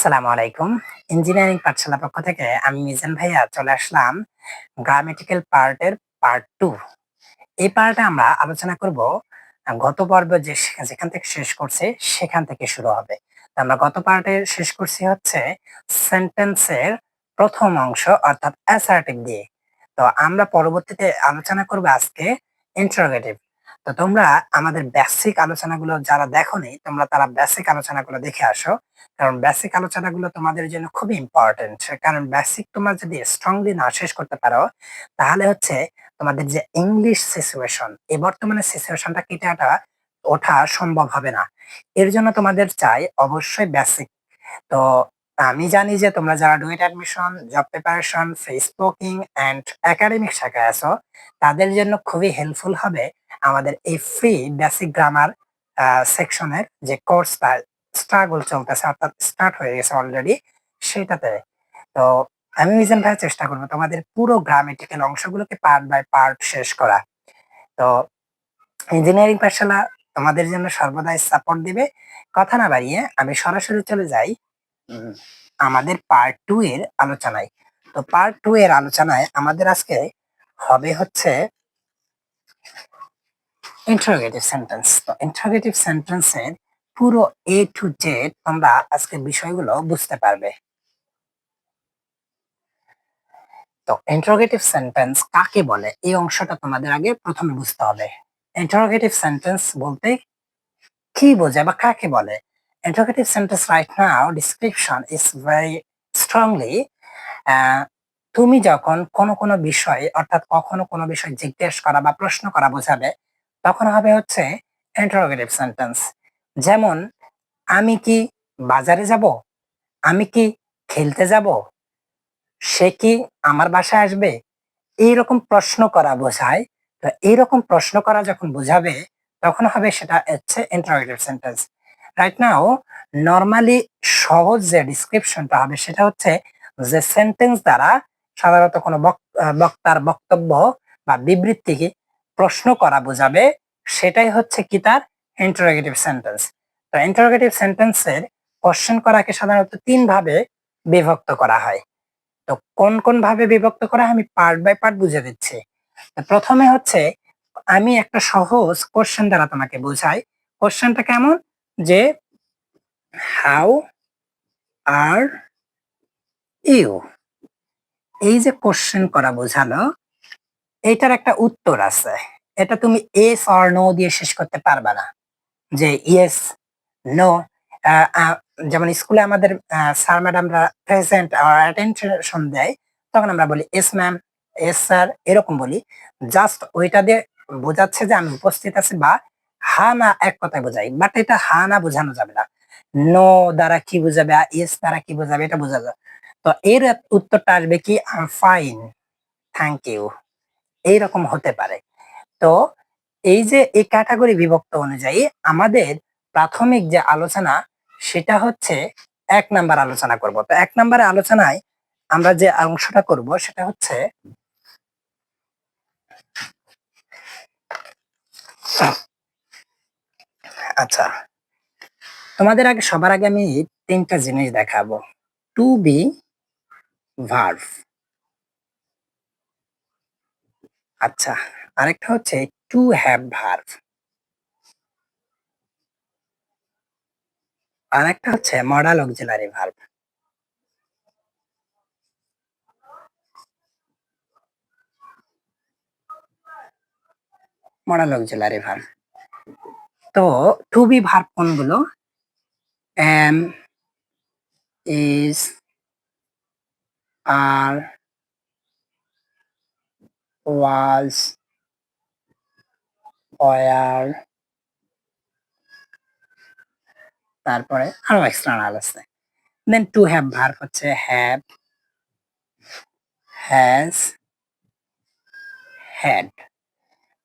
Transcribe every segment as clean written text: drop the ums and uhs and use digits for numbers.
আসসালামু আলাইকুম। ইঞ্জিনিয়ারিং পাঠশালা পক্ষ থেকে আমি মিজান ভাইয়া চলে আসলাম গ্রামেটিক্যাল পার্টের পার্ট 2। এই পার্টে আমরা আলোচনা করব গত পর্বে যেখান থেকে শেষ করছি সেখান থেকে শুরু হবে। তো আমরা গত পার্টে শেষ করছি হচ্ছে সেন্টেন্সের প্রথম অংশ অর্থাৎ অ্যাসার্টিভ দিয়ে। তো আমরা পরবর্তীতে আলোচনা করব আজকে ইন্টারোগেটিভ। তো তোমরা আমাদের বেসিক আলোচনাগুলো যারা দেখোনি তোমরা তারা বেসিক আলোচনাগুলো দেখে আসো। কারণ বেসিক আলোচনাগুলো তোমাদের জন্য খুবই ইম্পর্টেন্ট। কারণ বেসিক তোমরা যদি স্ট্রংলি না শেষ করতে পারো তাহলে হচ্ছে তোমাদের যে ইংলিশ সিচুয়েশন এই বর্তমানে সিচুয়েশনটা কেটে ওঠা সম্ভব হবে না। এর জন্য তোমাদের চাই অবশ্যই বেসিক। তো আমি জানি যে তোমরা যারা DUET admission, job preparation, Facebooking and academic শাখায় আছো তাদের জন্য খুবই হেল্পফুল হবে আমাদের এই ফ্রি বেসিক গ্রামার সেকশনের যে কোর্সটা স্ট্রাগল চলতেছে অর্থাৎ স্টার্ট হয়ে গেছে অলরেডি সেটাতে। তো আমি মিজান ভাই চেষ্টা করবো তোমাদের পুরো গ্রামেটিক্যাল অংশগুলোকে পার্ট বাই পার্ট শেষ করা। তো ইঞ্জিনিয়ারিং পাঠশালা তোমাদের জন্য সর্বদাই সাপোর্ট দিবে। কথা না বাড়িয়ে আমি সরাসরি চলে যাই উম, আমাদের পার্ট 2 এর আলোচনায়। তো পার্ট 2 এর আলোচনায় আমাদের আজকে হবে হচ্ছে ইন্টারোগেটিভ সেন্টেন্স। তো ইন্টারোগেটিভ সেন্টেন্সের পুরো এ টু জেড তোমরা আজকে বিষয়গুলো বুঝতে পারবে। তো ইন্টারোগেটিভ সেন্টেন্স কাকে বলে এই অংশটা তোমাদের আগে প্রথমে বুঝতে হবে। ইন্টারোগেটিভ সেন্টেন্স বলতে কি বোঝায় বা কাকে বলে? Interrogative sentence right now description is very strongly তুমি যখন কোনো বিষয় অর্থাৎ কখনো কোনো বিষয় জিজ্ঞেস করা বা প্রশ্ন করা বোঝাবে তখন হবে হচ্ছে ইন্টারোগেটিভ সেন্টেন্স। যেমন আমি কি বাজারে যাব? আমি কি খেলতে যাব? সে কি আমার বাসায় আসবে? এইরকম প্রশ্ন করা বোঝায়। তো এইরকম প্রশ্ন করা যখন বোঝাবে তখন হবে সেটা হচ্ছে interrogative sentence. Right now normally সহজ যে ডিসক্রিপশনটা হবে সেটা হচ্ছে যে সেন্টেন্স দ্বারা সাধারণত কোনো বক্তার বক্তব্য বা বিবৃতিকে প্রশ্ন করা বোঝাবে সেটাই হচ্ছে কি তার ইন্টারোগেটিভ সেন্টেন্স। তো ইন্টারোগেটিভ সেন্টেন্সের কোশ্চেন করাকে সাধারণত ৩ ভাবে বিভক্ত করা হয়। তো কোন ভাবে বিভক্ত করা হয় আমি পার্ট বাই পার্ট বুঝে দিচ্ছি। প্রথমে হচ্ছে আমি একটা সহজ কোশ্চেন দ্বারা তোমাকে বোঝাই। কোশ্চেনটা কেমন? যে হাউ আর ইউ? এই যে কোশ্চেন করা বোঝালো এইটার একটা উত্তর আছে। এটা তুমি ইয়েস অর নো দিয়ে শেষ করতে পারবা না। যে ইয়েস, নো। আ আ যেমন স্কুলে আমাদের স্যার ম্যাডামরা প্রেজেন্ট আর অ্যাটেনশন দেয়, তখন আমরা বলি ইয়েস ম্যাম, ইয়েস স্যার এরকম বলি। জাস্ট ওইটা দিয়ে বোঝাচ্ছে যে আমি উপস্থিত আছি বা হা না এক কথায় বোঝাই। বাট এটা হা না বোঝানো যাবে না। নো দ্বারা কি বোঝাবে, ইয়েস দ্বারা কি বোঝাবে এটা বোঝা যায়। তো এর উত্তরটা আসবে কি I am fine, thank you. এইরকম হতে পারে। তো এই যে এই ক্যাটাগরি বিভক্ত অনুযায়ী আমাদের প্রাথমিক যে আলোচনা সেটা হচ্ছে ১ নাম্বার আলোচনা করব। তো ১ নাম্বারের আলোচনায় আমরা যে অংশটা করব সেটা হচ্ছে আচ্ছা, তোমাদের সবার আগে আমি ৩ টা জিনিস দেখাবো। To be verb. আচ্ছা, আরেকটা হচ্ছে টু হ্যাভ ভার্ব। আরেকটা হচ্ছে modal auxiliary verb. Modal auxiliary verb. তো টু বি ভার্ব কোনগুলো? am, is, are, was, were, তারপরে আরো এক্সটার্নাল আছে। দেন টু হ্যাভ ভার্ব হচ্ছে have, has, had.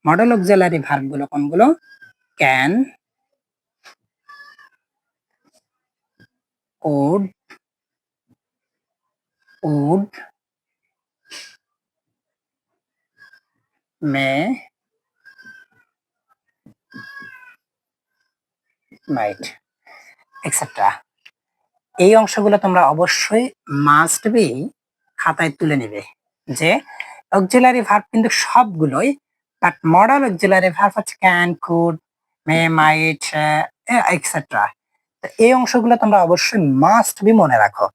Model auxiliary verb গুলো কোনগুলো? Can, could, would, may, might, etcetera. এই অংশগুলো তোমরা অবশ্যই মাস্ট বি খাতায় তুলে নেবে যে অক্সিলারি ভার্ব কিন্তু সবগুলোই, বাট মডাল অক্সিলারি ভার্ব হচ্ছে can, could, may, might etcetera. এই অংশগুলো তোমরা অবশ্যই মাস্ট বি মনে রাখো।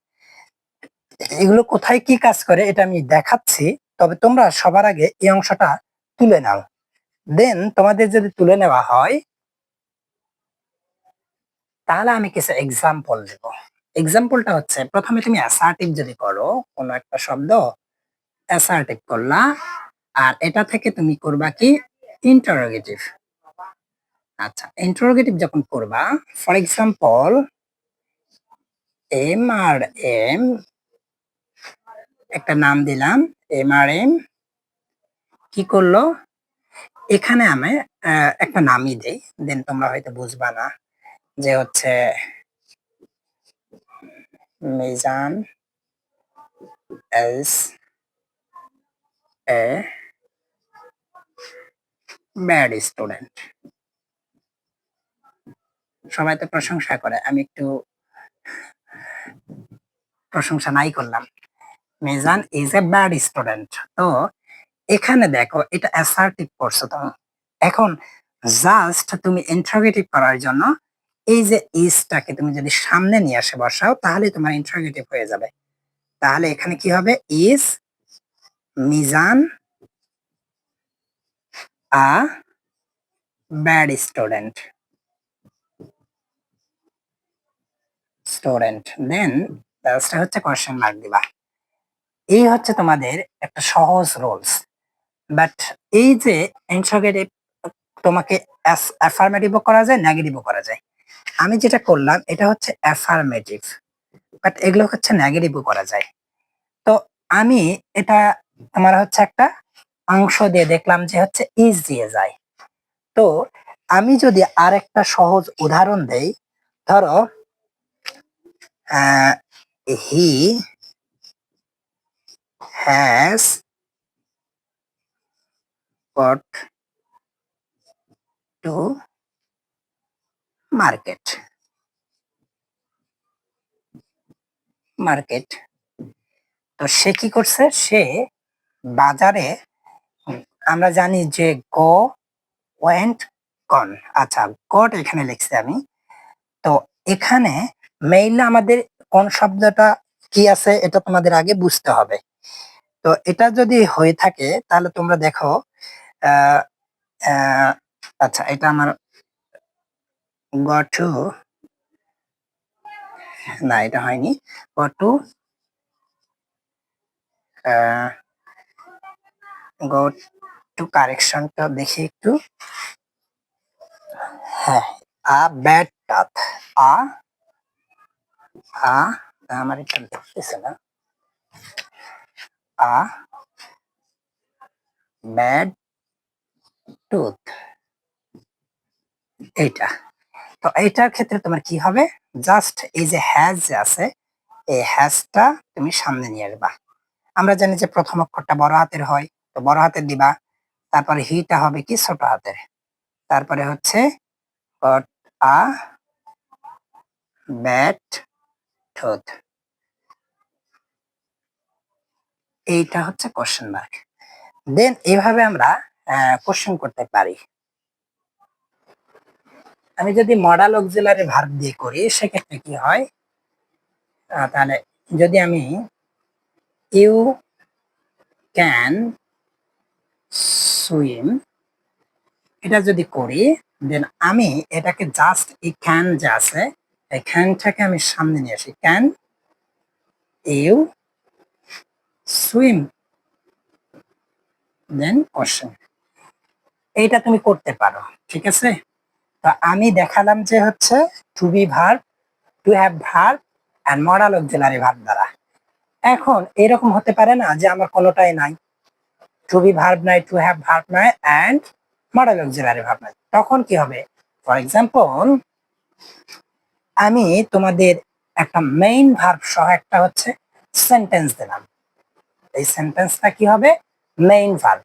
এগুলো কোথায় কি কাজ করে এটা আমি দেখাচ্ছি, তবে তোমরা সবার আগে এই অংশটা তুলে নাও। দেন তোমাদের যদি তুলে নেওয়া হয় তাহলে আমি কিছু এক্সাম্পল দেব। এক্সাম্পলটা হচ্ছে প্রথমে তুমি অ্যাসার্টিভ যদি করো, কোনো একটা শব্দ অ্যাসার্টিভ করলা, আর এটা থেকে তুমি করবা কি ইন্টারোগেটিভ। আচ্ছা, ইন্টারোগেটিভ যখন করবা, for example M R M, একটা নাম দিলাম এম আর এম, কি করলো এখানে আমি একটা নামই দেই, দেন তোমরা হয়তো বুঝবা না যে হচ্ছে Mizan S a bad student. সবাই তো প্রশংসা করে, আমি একটু প্রশংসা নাই করলাম। Mizan is a bad student. তো এখানে দেখো এটা অ্যাসার্টিভ করছো তুমি। এখন জাস্ট তুমি ইন্টারোগেটিভ করার জন্য এই যে ইজটাকে তুমি যদি সামনে নিয়ে আসে বসাও তাহলে তোমার ইন্টারোগেটিভ হয়ে যাবে। তাহলে এখানে কি হবে, is Mizan a bad student, student, then লাস্টে হচ্ছে কোশ্চেন মার্ক দিবা। এই হচ্ছে তোমাদের একটা সহজ রুলস। বাট এই যে ইন্টারোগেটিভ তোমাকে অ্যাফার্মেটিভও করা যায়, নেগেটিভও করা যায়। আমি যেটা করলাম এটা হচ্ছে অ্যাফার্মেটিভ, বাট এগুলো হচ্ছে নেগেটিভও করা যায়। তো আমি এটা আমার হচ্ছে একটা অংশ দিয়ে দেখলাম যে হচ্ছে ইজ দিয়ে যায়। তো আমি যদি আরেকটা সহজ উদাহরণ দেই, ধরো he has got to market. Market, তো সে কি করছে, সে বাজারে, আমরা জানি যে গো, ওয়েন্ট, গন। আচ্ছা, গট এখানে লিখছি আমি। তো এখানে মেইনলি আমাদের কোন শব্দটা কি আছে এটা তোমাদের আগে বুঝতে হবে। তো এটা যদি হয়ে থাকে তাহলে তোমরা দেখো আহ, আহ, আচ্ছা এটা আমার গটু, না এটা হয়নি, গটু, গটু কারেকশনটা দেখি একটু। হ্যাঁ, আ ব্যাড পাথ, আ আ আমার এটা দেখতেছে না, আ ব্যাড টুথ, এইটা। তো এইটার ক্ষেত্রে তোমার কি হবে, জাস্ট এই যে হ্যাজ যে আছে এই হ্যাজটা তুমি সামনে নিয়ে আসবা। আমরা জানি যে প্রথম অক্ষরটা বড় হাতের হয়, তো বড় হাতের দিবা, তারপরে হিটা হবে কি ছোট হাতের, তারপরে হচ্ছে গট আ ব্যাড টুথ, এইটা হচ্ছে কোশ্চেন মার্ক। দেন এইভাবে আমরা কোশ্চেন করতে পারি। আমি যদি মডাল অক্সিলারি ভার্ব দিয়ে করি সেক্ষেত্রে কি হয়, তাহলে যদি আমি ইউ ক্যান সুইম এটা যদি করি, দেন আমি এটাকে জাস্ট এই ক্যান যে আছে এই ক্যানটাকে আমি সামনে নিয়ে আসি, can you swim, then question. এইটা তুমি করতে পারো, ঠিক আছে। তো আমি দেখালাম যে হচ্ছে to be verb, to have verb and modal auxiliary verb দ্বারা। এখন এরকম হতে পারে না যে আমার কোনোটাই নাই, টু বি ভার্ব নাই, টু হ্যাভ ভার্ব নাই এন্ড মডাল অক্সিলারি ভার্ব নাই, তখন কি হবে, ফর এক্সাম্পল আমি তোমাদের একটা মেইন ভার্ব সহ একটা হচ্ছে সেন্টেন্স দিলাম, এই সেন্টেন্সটা কি হবে, মেইন ভার্ব।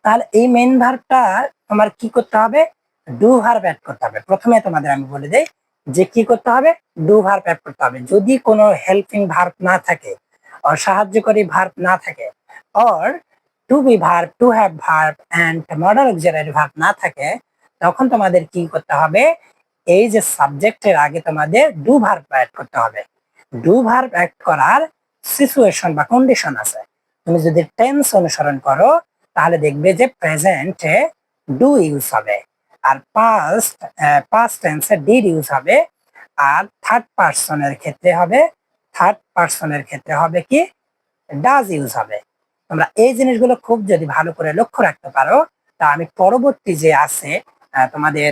তাহলে এই মেইন ভার্বটা তোমার কি করতে হবে, ডু ভার্ব অ্যাড করতে হবে। প্রথমে তোমাদের আমি বলে দেই যে কি করতে হবে, ডু ভার্ব অ্যাড করতে হবে। যদি কোনো হেল্পিং ভার্ব না থাকে, আর সাহায্যকারী ভার্ব না থাকে, or to be verb, to have verb and modal auxiliary verb না থাকে, তখন তোমাদের কি করতে হবে, এই যে সাবজেক্টের আগে তোমাদের ডু ভার্ব অ্যাড করতে হবে। ডু ভার্ব অ্যাড করার সিচুয়েশন বা কন্ডিশন আছে। তুমি যদি টেন্স অনুসরণ করো তাহলে দেখবে যে প্রেজেন্টে ডু ইউজ হবে, আর পাস্ট টেন্সে ডিড ইউজ হবে, আর থার্ড পার্সনের ক্ষেত্রে হবে কি ডাজ ইউজ হবে। তোমরা এই জিনিসগুলো খুব যদি ভালো করে লক্ষ্য রাখতে পারো, তা আমি পরবর্তী যে আছে তোমাদের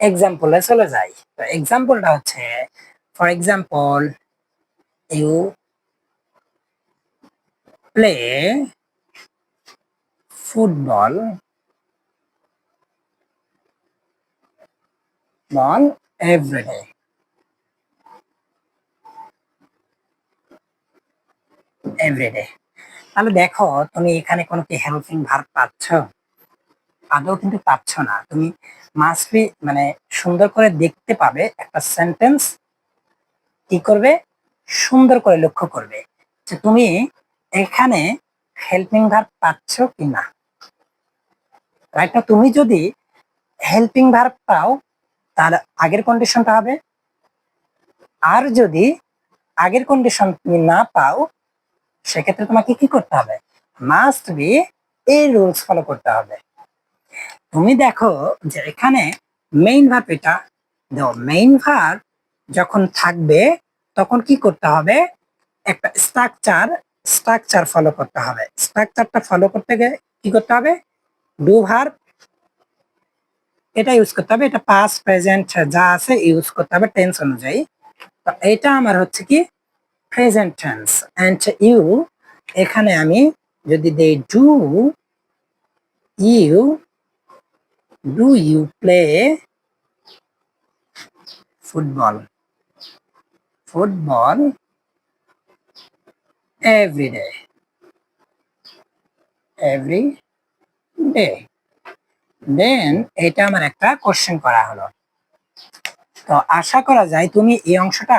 এক্সাম্পলে চলে যাই। তো এক্সাম্পলটা হচ্ছে, for example, you play football everyday. Everyday, তাহলে দেখো তুমি এখানে কোনো কি হেল্পিং ভার্ব পাচ্ছ? আদৌ কিন্তু পাচ্ছ না। তুমি মাস্ট বি মানে সুন্দর করে দেখতে পাবে একটা সেন্টেন্স, কি করবে, সুন্দর করে লক্ষ্য করবে যে তুমি এখানে হেল্পিং ভার্ব পাচ্ছ কিনা, রাইট না? তুমি যদি হেল্পিং ভার্ব পাও তাহলে আগের কন্ডিশনটা হবে, আর যদি আগের কন্ডিশন তুমি না পাও সেক্ষেত্রে তোমাকে কি করতে হবে, মাস্ট বি এই রুলস ফলো করতে হবে। তুমি দেখো যে এখানে মেইন ভার্ব, এটা দেখো মেইন ভার্ব যখন থাকবে তখন কি করতে হবে, একটা স্ট্রাকচার ফলো করতে হবে। স্ট্রাকচারটা ফলো করতে গেলে কি করতে হবে, ডু ভার্ব এটা ইউজ করতে হবে, এটা পাস্ট প্রেজেন্ট যা আছে ইউজ করতে হবে টেন্স অনুযায়ী। তো এটা আমার হচ্ছে কি প্রেজেন্ট টেন্স, এন্ড ইউ এখানে আমি যদি দেই you do you play football every day, every day, then এটা আমার একটা কোশ্চেন করা হলো। তো আশা করা যায় তুমি এই অংশটা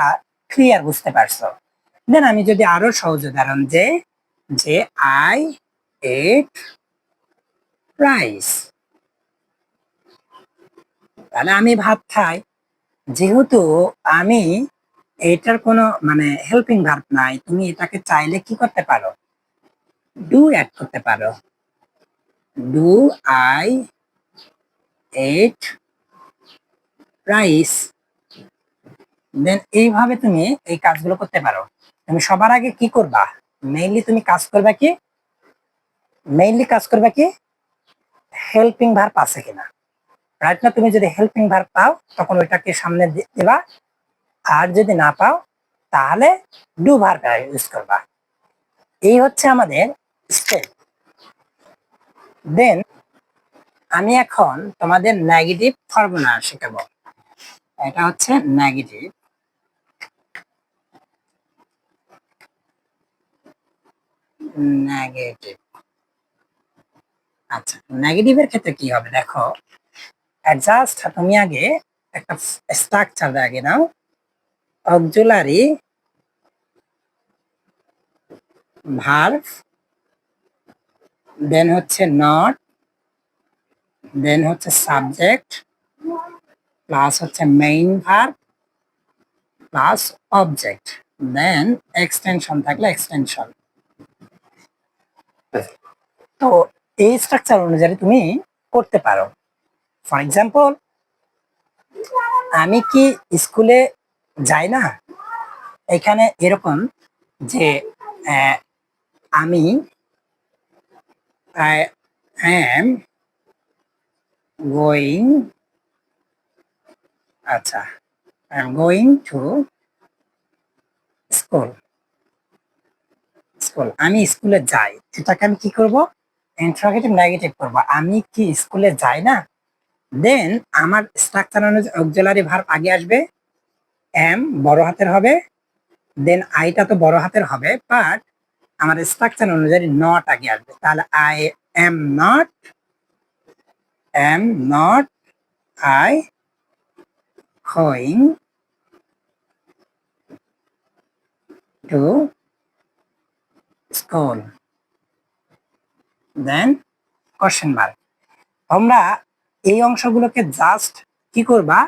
ক্লিয়ার বুঝতে পারছো। দেন আমি যদি আরো সহজ উদাহরণ যে যে আই এট রাইস, তাহলে আমি ভাত খাই। যেহেতু আমি এটার কোনো মানে হেল্পিং ভার্ব নাই, তুমি এটাকে চাইলে কি করতে পারো, ডু অ্যাড করতে পারো, ডু আই এট রাইস। দেন এইভাবে তুমি এই কাজগুলো করতে পারো। তুমি সবার আগে কি করবা, মেইনলি কাজ করবা কি হেল্পিং ভার্ব আছে কিনা, রাইট না? তুমি যদি হেল্পিং ভার্ব পাও তখন ওইটাকে সামনে দিবা, আর যদি না পাও তাহলে ডু ভার্ব ইউজ করবা। এই হচ্ছে আমাদের স্টেপ। দেন আমি এখন তোমাদের নেগেটিভ ফর্মুলা শেখাবো। এটা হচ্ছে নেগেটিভ, নেগেটিভ। আচ্ছা, নেগেটিভের ক্ষেত্রে কি হবে দেখো, জাস্ট তুমি আগে একটা স্ট্রাকচার আগে নাও, অক্সিলারি ভার্ব, দেন হচ্ছে নট, দেন হচ্ছে সাবজেক্ট, প্লাস হচ্ছে main verb, plus object, then extension থাকলে এক্সটেনশন। তো এই স্ট্রাকচার অনুযায়ী তুমি করতে পারো। ফর এক্সাম্পল, আমি কি স্কুলে যাই না, এখানে এরকম যে আমি আই এম গোয়িং, আচ্ছা I am going to school, আমি স্কুলে যাই, এটাকে আমি কি করব, ইন্টারোগেটিভ নেগেটিভ করব, আমি কি স্কুলে যাই না। দেন আমার স্ট্রাকচার অনুযায়ী অক্সিলারি ভার্ব আগে আসবে, এম বড় হাতের হবে, দেন আইটা তো বড় হাতের হবে, বাট আমার স্ট্রাকচার অনুযায়ী নট আগে আসবে, তাহলে I am not am not I going to school? Then question mark. তোমরা এই অংশগুলোকে জাস্ট কি করবা,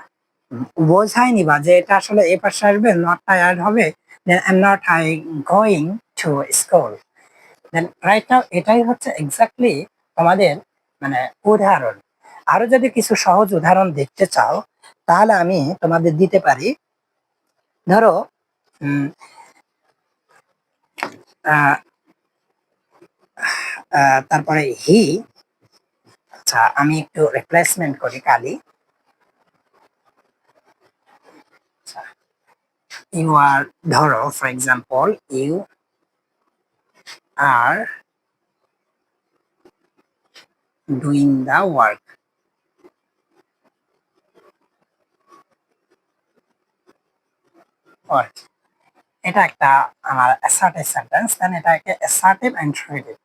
বোঝাই নিবা যে এটা আসলে এ পাশে আসবে, নটটা অ্যাড হবে, then I am not I going to school. Then right now এটাই হচ্ছে এক্স্যাক্টলি তোমাদের মানে উদাহরণ। আরো যদি কিছু সহজ উদাহরণ দেখতে চাও তাহলে আমি তোমাদের দিতে পারি। ধরো উম, আহ, তারপরে হি, আচ্ছা আমি একটু রিপ্লেসমেন্ট করি কালি। ইউ আর, ধরো for example you are doing the work. এটা একটা আমার অ্যাসার্টিভ সেন্টেন্স, দেন এটাকে অ্যাসার্টিভ ইন্টারোগেটিভ।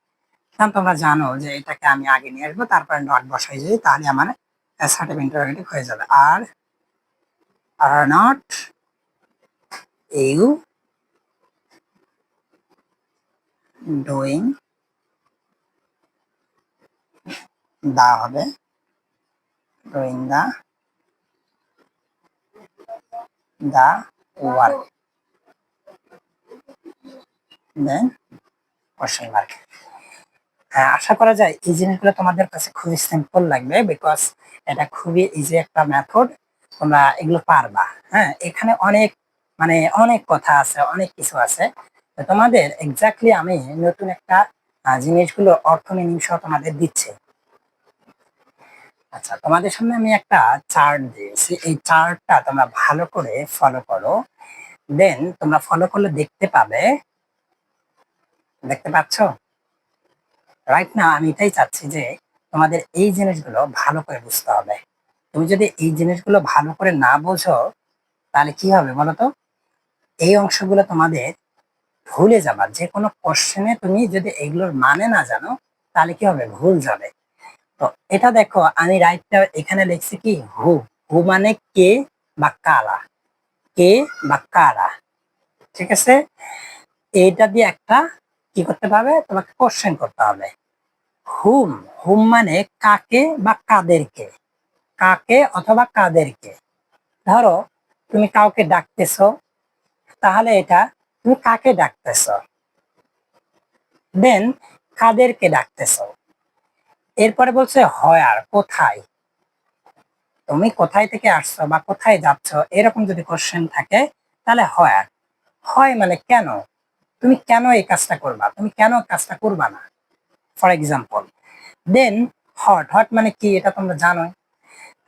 কারণ তোমরা জানো যে এটাকে আমি আগে নিয়ে আসবো তারপরে নট বসাই যাই, তাহলে আমার অ্যাসার্টিভ ইন্টারোগেটিভ হয়ে যাবে। আর নট ইউ ডুইং দা হবে, doing the work, then question mark. আশা করা যায় এই জিনিসগুলো তোমাদের কাছে খুবই সিম্পল লাগবে, বিকজ এটা খুবই ইজি একটা মেথড, তোমরা এগুলো পারবা। হ্যাঁ, এখানে অনেক মানে অনেক কথা আছে, অনেক কিছু আছে। তো তোমাদের এক্স্যাক্টলি আমি নতুন একটা জিনিসগুলো অর্থ মিনিং সহ তোমাদের দিচ্ছি। আচ্ছা, তোমাদের সামনে আমি একটা চার্ট দিয়েছি, এই চার্টটা তোমরা ভালো করে ফলো করো। দেন তোমরা ফলো করলে দেখতে পাবে, দেখতে পাচ্ছ রাইট না? আমি এটাই চাচ্ছি যে তোমাদের এই জিনিসগুলো ভালো করে বুঝতে হবে। তুমি যদি এই জিনিসগুলো ভালো করে না বোঝো তাহলে কি হবে বলো তো? এই অংশগুলো তোমাদের ভুলে যাবা। যে কোনো কোশ্চেনে তুমি যদি এগুলোর মানে না জানো তাহলে কি হবে, ভুল যাবে। তো এটা দেখো আমি রাইটটা এখানে লিখছি কি হু। হু মানে কে বা কারা, কে বা কারা, ঠিক আছে? এইটা দিয়ে একটা কি করতে পারবে, তোমাকে কোশ্চেন করতে হবে। হুম, হুম মানে কাকে বা কাদেরকে, কাকে অথবা কাদেরকে। ধরো তুমি কাউকে ডাকতেছো, তাহলে এটা তুমি কাকে ডাকতেছো, দেন কাদেরকে ডাকতেছো। এরপরে বলছে হোয়ার, কোথায়, তুমি কোথায় থেকে আসছো বা কোথায় যাচ্ছ, এরকম যদি কোশ্চেন থাকে তাহলে হোয়ার। হয় মানে কেন, তুমি কেন এই কাজটা করবা, তুমি কেন কাজটা করবা না, for example. Then what, what মানে কি এটা তোমরা জানোই।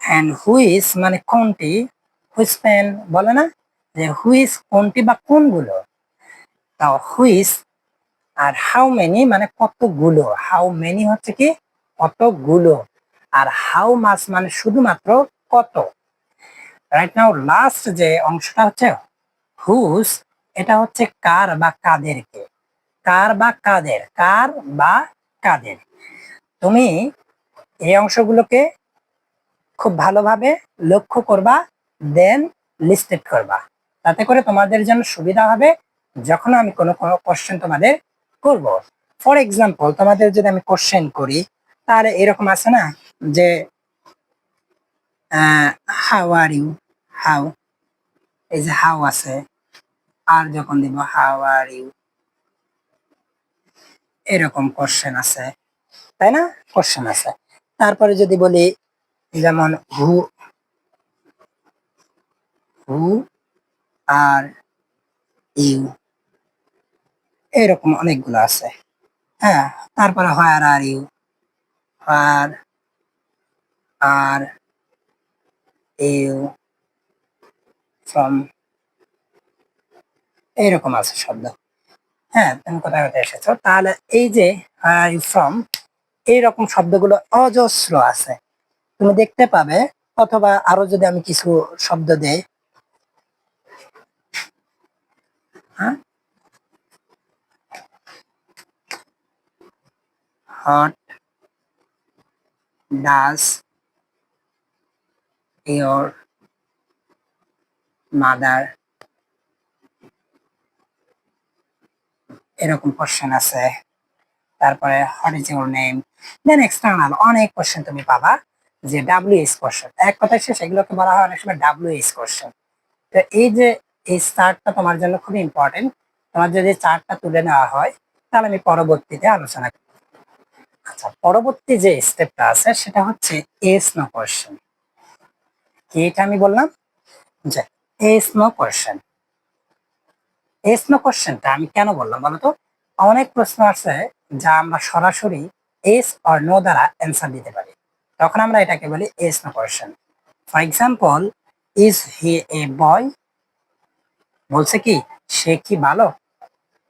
অ্যান্ড হুইচ মানে কোনটি, হুইচ পেন বলে না যে হুইচ কোনটি বা কোনগুলো, তাও হুইচ। আর হাউ মেনি মানে কতগুলো, হাউ মেনি হচ্ছে কি কতগুলো, আর হাউ মাছ মানে শুধুমাত্র কত। রাইট নাও লাস্ট যে অংশটা হচ্ছে হুজ, এটা হচ্ছে কার বা কাদেরকে, কার বা কাদের, কার বা কাদের। তুমি এই অংশগুলোকে খুব ভালোভাবে লক্ষ্য করবা, দেন লিস্টেড করবা, তাতে করে তোমাদের জন্য সুবিধা হবে যখন আমি কোনো কোনো কোশ্চেন তোমাদের করব। ফর এক্সাম্পল তোমাদের যদি আমি কোশ্চেন করি তাহলে এরকম আছে না যে হাউ আর ইউ, হাউ, এই যে হাউ আছে, আর যখন দিব হাউ আর ইউ, এরকম কোশ্চেন আছে, তাই না? কোশ্চেন আছে। তারপরে যদি বলি যেমন হু, হু আর ইউ, এরকম অনেকগুলো আছে। হ্যাঁ, তারপরে where are you, where are you from, এইরকম আছে শব্দ। হ্যাঁ, তুমি কোথায় কোথায় এসেছো, তাহলে এই যে হোয়ার ইউ ফ্রম, এইরকম শব্দগুলো অজস্র আছে, তুমি দেখতে পাবে। অথবা আরো যদি আমি কিছু শব্দ দেই, হ্যাঁ, হট ডাস ইওর মাদার, এরকম কোশ্চেন আছে। তারপরে what is your name, then external অনেক কোশ্চেন তুমি পাবা, যে ডাব্লিউএইচ কোশ্চেন, এক কথায় শেষ, এগুলোকে বলা হয় অনেক সময় ডাব্লিউএইচ কোশ্চেন। তো এই যে এই চার্টটা তোমার জন্য খুবই ইম্পর্টেন্ট, তোমার যদি চার্টটা তুলে নেওয়া হয় তাহলে আমি পরবর্তীতে আলোচনা করব। আচ্ছা, পরবর্তী যে স্টেপটা আছে সেটা হচ্ছে এস নো কোশ্চেন। কি এটা আমি বললাম যে yes no question. Yes no কোশ্চেনটা আমি কেন বললাম বলতো, অনেক প্রশ্ন আছে যা আমরা সরাসরি এস অর নো দ্বারা অ্যান্সার দিতে পারি, তখন আমরা এটাকে বলি yes no question. For example, is he a boy, বলছে কি সে কি ভালো,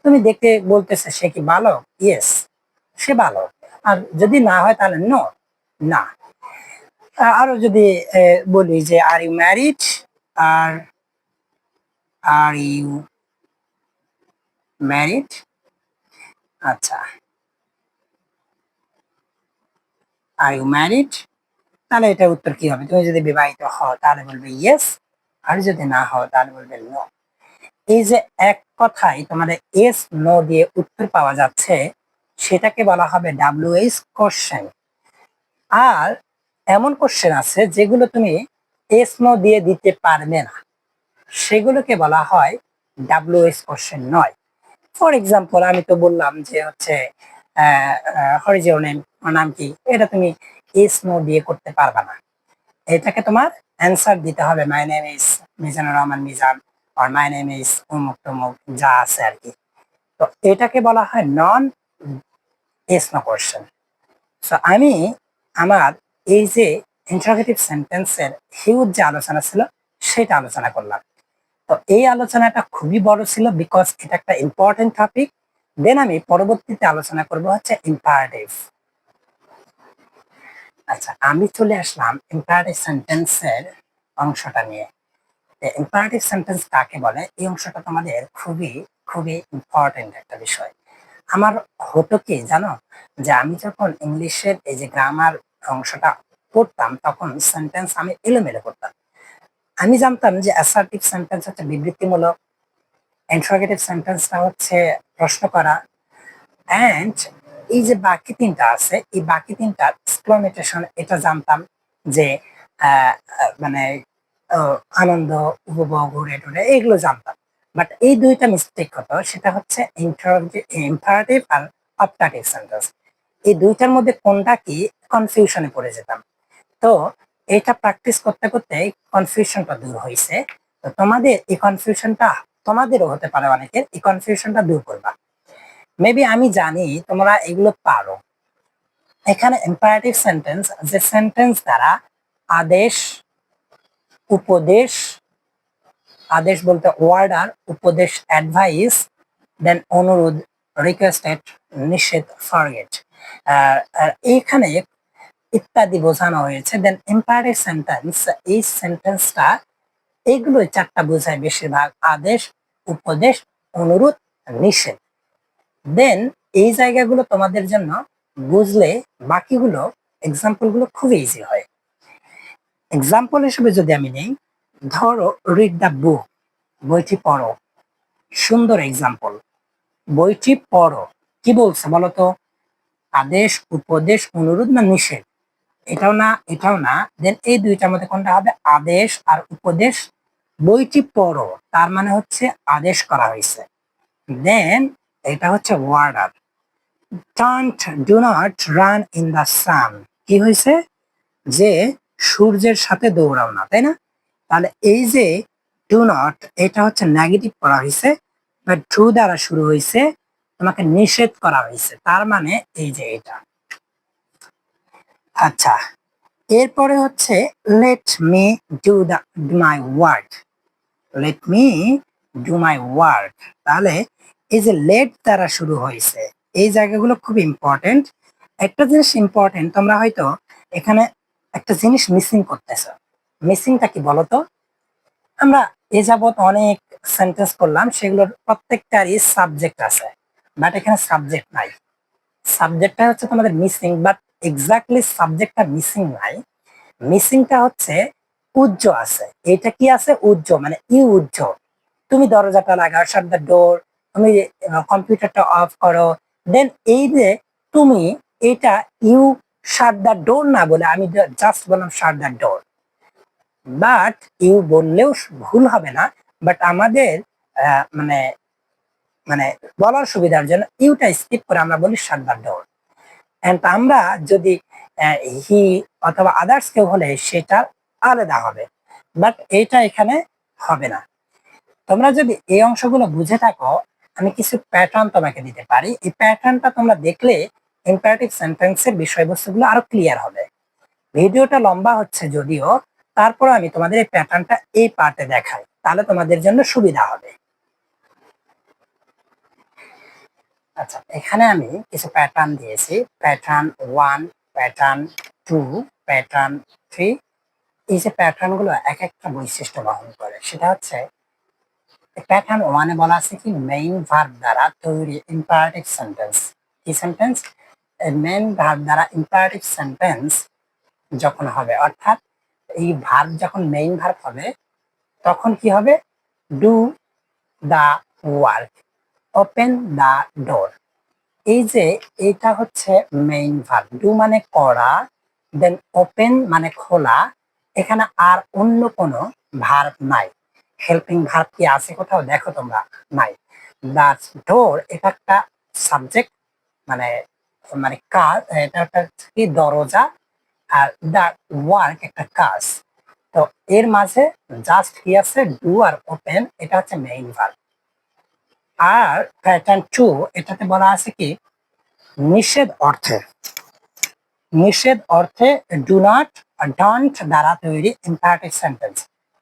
তুমি দেখতে বলতেছে সে কি ভালো, ইয়েস সে ভালো। আর যদি না হয় তাহলে নো, না। আরো যদি বলি যে আর ইউ ম্যারিড, আর আর ইউ ম্যারিড, আচ্ছা আর ইউ ম্যারিড, তাহলে এটা উত্তর কি হবে, তুমি যদি বিবাহিত হও তাহলে বলবে ইয়েস, আর যদি না হও তাহলে বলবে নো। এই যে এক কথায় তোমাদের এস নো দিয়ে উত্তর পাওয়া যাচ্ছে, সেটাকে বলা হবে ডাব্লিউএইচ কোশ্চেন। আর এমন কোশ্চেন আছে যেগুলো তুমি এস নো দিয়ে দিতে পারবে না, সেগুলোকে বলা হয় ডাব্লিউএইচ কোশ্চেন নয়। ফর এক্সাম্পল, আমি তো বললাম যে হচ্ছে হোয়াট ইজ ইওর নেম, আমার নাম কি, এটা তুমি এস নো দিয়ে করতে পারবে না, এটাকে তোমার অ্যান্সার দিতে হবে my name is Mizanur Rahman Mizan, আর মাই নেম ইজ অমুক তমুক, যা আছে আর কি। তো এটাকে বলা হয় নন এস নো কোশ্চেন। সো আমি আমার এই যে ইন্টারোগেটিভ সেন্টেন্সের হিউজ যে আলোচনা ছিল সেটা আলোচনা করলাম। তো এই আলোচনাটা খুবই বড় ছিল, বিকজ এটা একটা ইম্পর্টেন্ট টপিক। দেন আমি পরবর্তীতে আলোচনা করব হচ্ছে ইম্পারেটিভ। আচ্ছা, আমি চলে আসলাম ইম্পারেটিভ সেন্টেন্সের অংশটা নিয়ে। ইম্পারেটিভ সেন্টেন্স কাকে বলে, এই অংশটা তোমাদের খুবই খুবই ইম্পর্টেন্ট একটা বিষয়। আমার হতো কি জানো, যে আমি যখন ইংলিশের এই যে গ্রামার অংশটা পড়তাম তখন সেন্টেন্স আমি এলোমেলো করতাম। আমি জানতাম যে অ্যাসার্টিভ সেন্টেন্স হচ্ছে বিবৃতিমূলক, ইন্টারোগেটিভ সেন্টেন্সটা হচ্ছে প্রশ্ন করা, অ্যান্ড এই যে বাকি তিনটা আছে এই বাকি তিনটা এক্সক্লামেশন, এটা জানতাম যে মানে আনন্দ, উপভোগ, ঘুরে টুরে এগুলো জানতাম। বাট এই দুইটা মিস্টেক হতো, সেটা হচ্ছে ইম্পারেটিভ আর অপটাটিভ সেন্টেন্স। এই দুইটার মধ্যে কোনটা কি কনফিউশনে পড়ে যেতাম। তো এটা প্র্যাকটিস করতে করতে কনফিউশনটা দূর হয়েছে। তো তোমাদের এই কনফিউশনটা, তোমাদেরও হতে পারে অনেকের, এই কনফিউশনটা দূর করবা। মেবি আমি জানি তোমরা এগুলো পারো। এখানে ইম্পারেটিভ সেন্টেন্স, যে সেন্টেন্স দ্বারা আদেশ, উপদেশ, আদেশ বলতে অর্ডার, উপদেশ অ্যাডভাইস, দেন অনুরোধ রিকোয়েস্টেড, নিষেধ ফরগেট, এইখানে ইত্যাদি বোঝানো হয়েছে। দেন ইম্পারেটিভ সেন্টেন্স, এই সেন্টেন্সটা এগুলো চারটা বোঝায় বেশিরভাগ, আদেশ, উপদেশ, অনুরোধ, নিষেধ। দেন এই জায়গাগুলো তোমাদের জন্য বুঝলে বাকিগুলো এক্সাম্পল গুলো খুব ইজি হয়। এক্সাম্পল হিসেবে যদি আমি নেই, ধরো রিড দ্য বুক, বইটি পড়ো, সুন্দর এক্সাম্পল, বইটি পড়ো। কি বলছে বলতো, আদেশ, উপদেশ, অনুরোধ না নিষেধ, এটাও না এটাও না। দেন এই দুইটার মধ্যে কোনটা হবে, আদেশ আর উপদেশ। বইটি পড়ো তার মানে হচ্ছে আদেশ করা হয়েছে। দেন এটা হচ্ছে order, don't do not run in the sun, কি হয়েছে, যে সূর্যের সাথে দৌড়াও না, তাই না? তাহলে এই যে ডু নট, এটা হচ্ছে নেগেটিভ করা হয়েছে, বাট টু দ্বারা শুরু হয়েছে, তোমাকে নিষেধ করা হয়েছে, তার মানে এই যে এটা। আচ্ছা, এরপরে হচ্ছে let me do the my work, let me do my work. তাহলে এই যে লেট দ্বারা শুরু হয়েছে, এই জায়গাগুলো খুব ইম্পর্টেন্ট। একটা জিনিস ইম্পর্টেন্ট, তোমরা হয়তো এখানে একটা জিনিস মিসিং করতেছ। মিসিংটা কি বলতো, আমরা এ যাবৎ অনেক সেন্টেন্স করলাম, সেগুলোর প্রত্যেকটারই সাবজেক্ট আছে, বাট এখানে সাবজেক্ট নাই। সাবজেক্টটা হচ্ছে তোমাদের মিসিং, বাট এক্স্যাক্টলি সাবজেক্টটা মিসিং নাই। মিসিংটা হচ্ছে উজ্জ আছে, এটা কি আছে উজ্জ মানে ইউ উজ্জ। তুমি দরজাটা লাগাও, শাট দ্য ডোর, তুমি কম্পিউটারটা অফ করো। দেন এই যে তুমি এটা ইউ শাট দ্য ডোর না বলে আমি জাস্ট বললাম shut the door, but you বললেও ভুল হবে না, বাট আমাদের মানে মানে বলার সুবিধার জন্য ইউটা স্কিপ করে আমরা বলি শাট দ্য ডোর। এন্ড আমরা যদি হি অথবা আদার্স কেউ হলে সেটা আলাদা হবে, বাট এইটা এখানে হবে না। তোমরা যদি এই অংশগুলো বুঝে থাকো, আমি কিছু প্যাটার্ন তোমাকে দিতে পারি। এই প্যাটার্নটা তোমরা দেখলে ইম্পারেটিভ সেন্টেন্সের বিষয়বস্তুগুলো আরো ক্লিয়ার হবে। ভিডিওটা লম্বা হচ্ছে যদিও, তারপর আমি তোমাদের এই প্যাটার্নটা এই পার্টে দেখাই, তাহলে তোমাদের জন্য সুবিধা হবে। আচ্ছা, এখানে আমি কিছু প্যাটার্ন দিয়েছি, প্যাটার্ন 1, প্যাটার্ন 2, প্যাটার্ন 3। এই যে প্যাটার্ন গুলো এক একটা বৈশিষ্ট্য বহন করে, সেটা হচ্ছে প্যাটার্ন 1 এ বলা আছে কি মেইন ভার্ব দ্বারা তৈরি ইম্পারেটিভ সেন্টেন্স। কি সেন্টেন্স? মেইন ভার্ব দ্বারা ইম্পারেটিভ সেন্টেন্স যখন হবে, অর্থাৎ এই ভার্ব যখন মেইন ভার্ব হবে তখন কি হবে? Do the work, open the door. এই যে এটা হচ্ছে মেইন ভার্ব, ডু মানে করা, দেন ওপেন মানে খোলা। এখানে আর অন্য কোনো ভার্ব নাই। হেল্পিং ভার্ব কি আছে কোথাও? দেখো তোমরা, নাই। দা ডোর এটা একটা সাবজেক্ট, মানে মানে কাজ, এটা একটা কি দরজা, আর দা ওয়ার্ক একটা কাজ। তো এর মাঝে জাস্ট কি আছে? ডু আর ওপেন, এটা হচ্ছে মেইন ভার্ব। আর প্যাটার্ন 2 এটাতে বলা আছে কি নিষেধ অর্থে, নিষেধ অর্থে ডু নট আর ডন্ট দ্বারা তৈরি imperative sentence.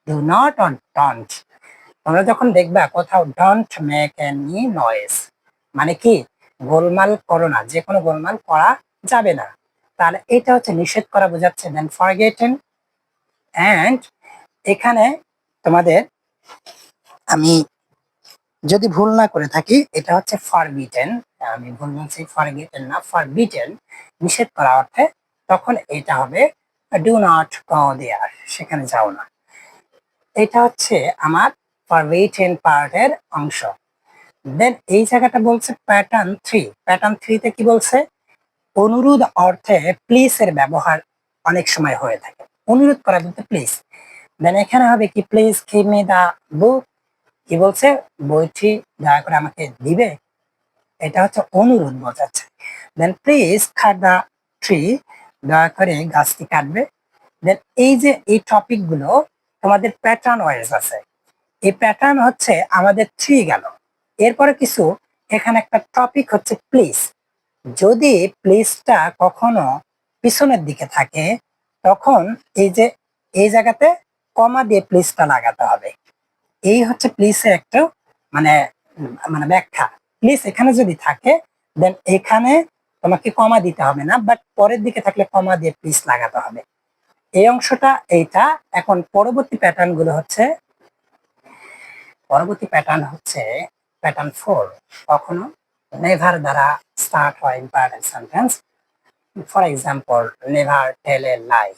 Do not or don't, তোমরা যখন দেখবা কোথাও ডন্ট মেক এনি নয়েজ, মানে কি গোলমাল করো না, যে কোনো গোলমাল করা যাবে না, তাহলে এটা হচ্ছে নিষেধ করা বোঝাচ্ছে। দেন ফরগেটেন, এন্ড এখানে তোমাদের আমি যদি ভুল না করে থাকি এটা হচ্ছে ফরবিটেন, আমি ভুল বলছি, ফরগেটেন না, ফরবিটেন, নিষেধ করা অর্থে, তখন এটা হবে ডু নট গো দেয়ার, সেখানে যাও না। এটা হচ্ছে আমার ফরবিটেন পার্টের অংশ। দেন এই জায়গাটা বলছে প্যাটার্ন 3, প্যাটার্ন 3 তে কি বলছে? অনুরোধ অর্থে প্লিজ এর ব্যবহার অনেক সময় হয়ে থাকে, অনুরোধ করা বলতে প্লিজ। দেন এখানে হবে কি প্লিজ গিভ মি দা বুক, কি বলছে? বইটি দয়া করে আমাকে দিবে, এটা হচ্ছে অনুরোধ বোঝাচ্ছে। দেন প্লিজ কাট দা ট্রি, দয়া করে গাছটি কাটবে। দেন এই যে এই টপিক গুলো তোমাদের প্যাটার্ন ওয়াইজ আছে, এই প্যাটার্ন হচ্ছে আমাদের 3 গেল। এরপরে কিছু এখানে একটা টপিক হচ্ছে প্লিজ। যদি প্লিজটা কখনো পিছনের দিকে থাকে তখন এই যে এই জায়গাতে কমা দিয়ে প্লিজটা লাগাতে হবে। এই হচ্ছে প্লিজের একটা মানে মানে ব্যাখ্যা। প্লিজ এখানে যদি থাকে দেন এখানে তোমাকে কমা দিতে হবে না, বাট পরের দিকে থাকলে কমা দিয়ে প্লিজ লাগাতে হবে। এই অংশটা এইটা। এখন পরবর্তী প্যাটার্ন গুলো হচ্ছে, পরবর্তী প্যাটার্ন হচ্ছে প্যাটার্ন 4। কখনো নেভার দ্বারা স্টার্ট হয় imperative sentence. For example never tell a lie,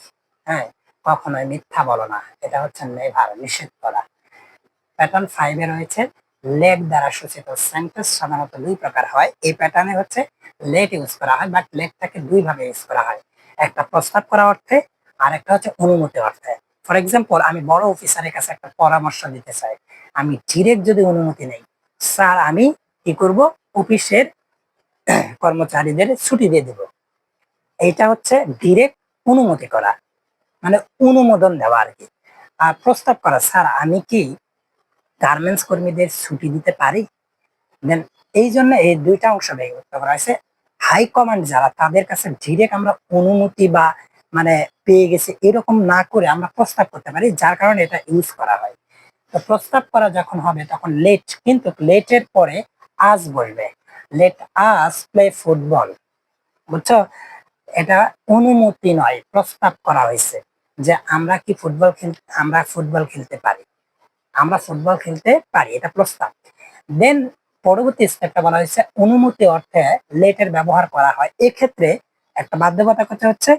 হ্যাঁ, কখনোই মিথ্যা বলো না, এটা হচ্ছে নেভার, নিষেধ করা। প্যাটার্ন 5 এ রয়েছে লেট দ্বারা সূচিত সেন্টেন্স সাধারণত 2 প্রকার হয়। এই প্যাটার্নে হচ্ছে লেট ইউজ করা হয়, বাট লেটটাকে 2 ভাবে ইউজ করা হয়, একটা প্রস্তাব করা অর্থে আর একটা হচ্ছে অনুমতি অর্থে। ফর এক্সাম্পল আমি বড় অফিসারের কাছে একটা পরামর্শ দিতে চাই, আমি ডিরেক্ট যদি অনুমতি নেই, স্যার আমি কি করব, অফিসের কর্মচারীদের ছুটি দিয়ে দেব, এইটা হচ্ছে ডিরেক্ট অনুমতি করা, মানে অনুমোদন দেওয়া আর কি। আর প্রস্তাব করা, স্যার আমি কি গার্মেন্টস কর্মীদের ছুটি দিতে পারি। দেন এই জন্য এই দুইটা অংশ বিভক্ত করা হয়েছে। হাই কমান্ড যারা, তাদের কাছে ডিরেক্ট আমরা অনুমতি বা মানে পেয়ে গেছি এরকম না করে আমরা প্রস্তাব করতে পারি, যার কারণে এটা ইউজ করা হয়। তো প্রস্তাব করা যখন হবে তখন লেট, কিন্তু লেটের পরে আজ বলবে, লেট আস প্লে ফুটবল, বুঝছো? এটা অনুমতি নয়, প্রস্তাব করা হয়েছে যে আমরা কি ফুটবল খেলতে, আমরা ফুটবল খেলতে পারি, আমরা ফুটবল খেলতে পারি, এটা প্রস্তাব। দেন পরবর্তী স্টেপটা বলা হয়েছে অনুমতি অর্থে লেটের ব্যবহার করা হয়। এক্ষেত্রে একটা বাধ্যবাধকতা হচ্ছে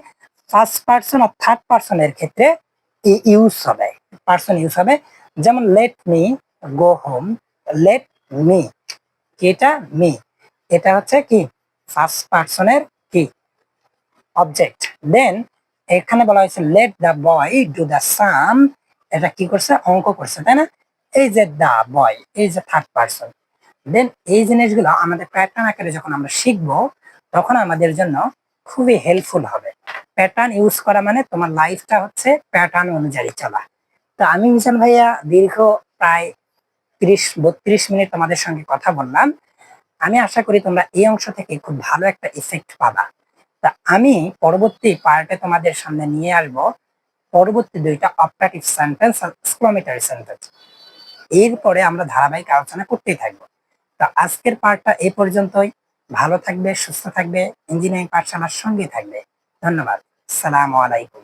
ফার্স্ট পার্সন আর থার্ড পার্সনের ক্ষেত্রে ইউজ হবে, পার্সন ইউজ হবে। যেমন let me go home, let me, এটা মি, এটা হচ্ছে কি ফার্স্ট পার্সনের কি অবজেক্ট। দেন এখানে বলা হয়েছে let the boy do the sum, এটা কি করছে অঙ্ক করছে তাই না, এই যে দ্য বয় এই যে থার্ড পার্সন। দেন এই জিনিসগুলো আমাদের প্যাটার্ন আকারে যখন আমরা শিখবো তখন আমাদের জন্য খুবই হেল্পফুল হবে। প্যাটার্ন ইউজ করা মানে তোমার লাইফটা হচ্ছে প্যাটার্ন অনুযায়ী চলা। তো আমি মিশন ভাইয়া দীর্ঘ প্রায় 30-32 মিনিট তোমাদের সঙ্গে কথা বললাম। আমি আশা করি তোমরা এই অংশ থেকে খুব ভালো একটা ইফেক্ট পাবা। তা আমি পরবর্তী পার্টে তোমাদের সামনে নিয়ে আসবো পরবর্তী দুইটা অপারেটিভ সেন্টেন্স আর এক্সক্লেমেটরি সেন্টেন্স। এরপরে আমরা ধারাবাহিক আলোচনা করতেই থাকবো। তো আজকের পার্টটা এই পর্যন্তই। ভালো থাকবে, সুস্থ থাকবে, ইঞ্জিনিয়ারিং পাঠশালার সঙ্গে থাকবে। ধন্যবাদ। আসসালামু আলাইকুম।